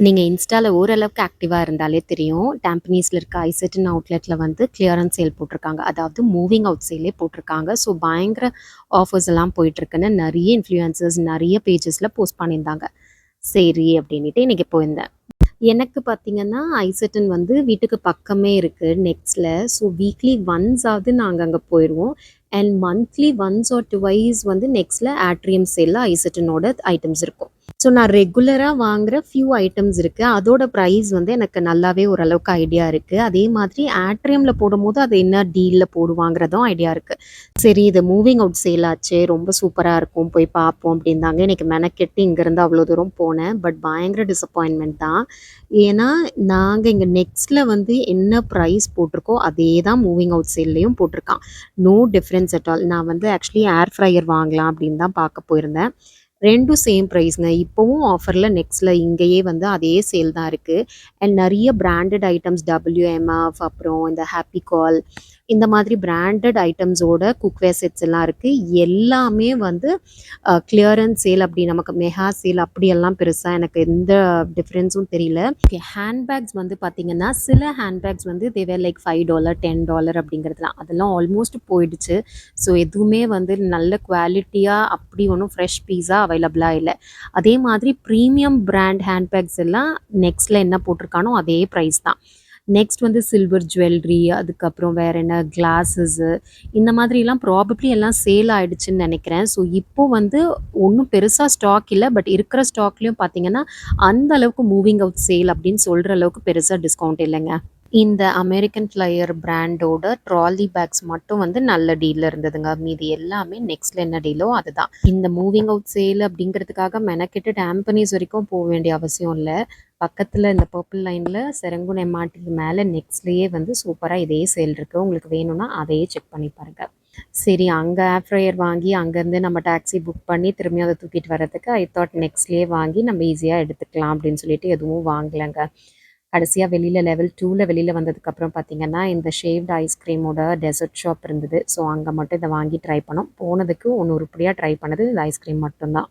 நீங்கள் இன்ஸ்டாவில் ஓரளவுக்கு ஆக்டிவாக இருந்தாலே தெரியும். டாம்பனீஸில் இருக்க ஐசெட்டன் அவுட்லெட்டில் வந்து கிளியரன்ஸ் சேல் போட்டிருக்காங்க. அதாவது மூவிங் அவுட் சேலே போட்டிருக்காங்க. ஸோ பயங்கர ஆஃபர்ஸ் எல்லாம் போயிட்டுருக்குன்னு நிறைய இன்ஃப்ளூயன்சர்ஸ் நிறைய பேஜஸில் போஸ்ட் பண்ணியிருந்தாங்க. சரி அப்படின்ட்டு இன்றைக்கி போயிருந்தேன். எனக்கு பார்த்தீங்கன்னா, ஐசெட்டன் வந்து வீட்டுக்கு பக்கமே இருக்கு நெக்ஸ்ட்ல. ஸோ வீக்லி ஒன்ஸாவது நாங்க அங்க போயிருவோம். And monthly once or twice வந்து நெக்ஸ்ட்ல ஆட்ரியம் சேல்ல ஐசெட்டனோட ஐட்டம்ஸ் இருக்கும். ஸோ நான் ரெகுலரா வாங்குற ஃபியூ ஐட்டம்ஸ் இருக்கு. அதோட பிரைஸ் வந்து எனக்கு நல்லாவே ஓரளவுக்கு ஐடியா இருக்கு. அதே மாதிரி ஆட்ரியம்ல போடும்போது அது என்ன டீல்ல போடுவாங்கிறதும் ஐடியா இருக்கு. சரி இது மூவிங் அவுட் சேல் ஆச்சே, ரொம்ப சூப்பரா இருக்கும். போய் பார்ப்போம் அப்படின்னாங்க. இன்னைக்கு மெனக்கெட்டு இங்கேருந்து அவ்வளோ தூரம் போனேன். பட் பயங்கர டிசப்பாயின்ட்மெண்ட் தான். ஏன்னா, நாங்க இங்க நெக்ஸ்ட்ல வந்து என்ன பிரைஸ் போட்டிருக்கோ, அதே தான் மூவிங் அவுட் சேல்லயும் போட்டிருக்கான். No difference at all. நான் வந்து ஆக்சுவலி ஏர் ஃப்ரையர் வாங்கலாம் அப்படின்னு தான் பார்க்க போயிருந்தேன். 2ம் சேம் பிரைஸ்ங்க. இப்பவும் ஆஃபர்ல நெக்ஸ்ட்ல இங்கேயே வந்து அதே சேல் தான் இருக்கு. அண்ட் நெறைய பிராண்டட் ஐட்டம்ஸ் WMF அப்புறம் இந்த ஹேப்பி கால் இந்த மாதிரி பிராண்டட் ஐட்டம்ஸோட குக்வேர் செட்ஸ் எல்லாம் இருக்கு. எல்லாமே வந்து கிளியரன்ஸ் சேல் அப்படி நமக்கு மெகா சேல் அப்படியெல்லாம் பெருசா எனக்கு எந்த டிஃப்ரென்ஸும் தெரியல. ஓகே ஹேண்ட்பேக்ஸ் வந்து பார்த்தீங்கன்னா, சில ஹேண்ட்பேக்ஸ் வந்து தே வேர் லைக் $5 $10 அப்படிங்கிறதுலாம் அதெல்லாம் ஆல்மோஸ்ட் போயிடுச்சு. ஸோ எதுவுமே வந்து நல்ல குவாலிட்டியாக அப்படி ஒன்றும் ஃப்ரெஷ் பீஸாக அவைலபிளாக இல்லை. அதே மாதிரி ப்ரீமியம் பிராண்ட் ஹேண்ட்பேக்ஸ் எல்லாம் நெக்ஸ்ட்ல என்ன போட்டிருக்கானோ அதே ப்ரைஸ் தான். நெக்ஸ்ட் வந்து சில்வர் ஜுவல்லரி, அதுக்கப்புறம் வேற என்ன கிளாஸஸு இந்த மாதிரிலாம் ப்ராபப்ளி எல்லாம் சேல் ஆயிடுச்சுன்னு நினைக்கிறேன். ஸோ இப்போ வந்து ஒன்றும் பெருசா ஸ்டாக் இல்ல. பட் இருக்கிற ஸ்டாக்லயும் பார்த்தீங்கன்னா, அந்த அளவுக்கு மூவிங் அவுட் சேல் அப்படின்னு சொல்ற அளவுக்கு பெருசா டிஸ்கவுண்ட் இல்லைங்க. இந்த அமெரிக்கன் ஃப்ளையர் பிராண்டோட ட்ராலி பேக்ஸ் மட்டும் வந்து நல்ல டீல்ல இருந்ததுங்க. மீதி எல்லாமே நெக்ஸ்ட்ல என்ன டீலோ அதுதான். இந்த மூவிங் அவுட் சேல் அப்படிங்கிறதுக்காக மெனக்கெட்டு டாம்பனீஸ் வரைக்கும் போ வேண்டிய அவசியம் இல்ல. பக்கத்துல இந்த பர்பிள் லைன்ல செரங்குன் எம்ஆர்டிக்கு மேல நெக்ஸ்ட்லயே வந்து சூப்பரா இதே சேல் இருக்கு. உங்களுக்கு வேணும்னா அதையே செக் பண்ணி பாருங்க. சரி அங்க ஏர் ஃப்ரையர் வாங்கி அங்கேருந்து நம்ம டாக்ஸி புக் பண்ணி திரும்பியும் அத தூக்கிட்டு வர்றதுக்கு ஐ தாட் நெக்ஸ்ட்லயே வாங்கி நம்ம ஈஸியா எடுத்துக்கலாம் அப்படின்னு சொல்லிட்டு எதுவும் வாங்கலங்க. கடைசியா வெளியில லெவல் 2ல வெளியில வந்ததுக்கப்புறம் பார்த்தீங்கன்னா, இந்த ஷேவ்டு ஐஸ்கிரீமோட டெசர்ட் ஷாப் இருந்தது. ஸோ அங்க மட்டும் இத வாங்கி ட்ரை பண்ணோம். போனதுக்கு ஒண்ணு உருப்படியா ட்ரை பண்ணது இந்த ஐஸ்கிரீம் மட்டும் தான்.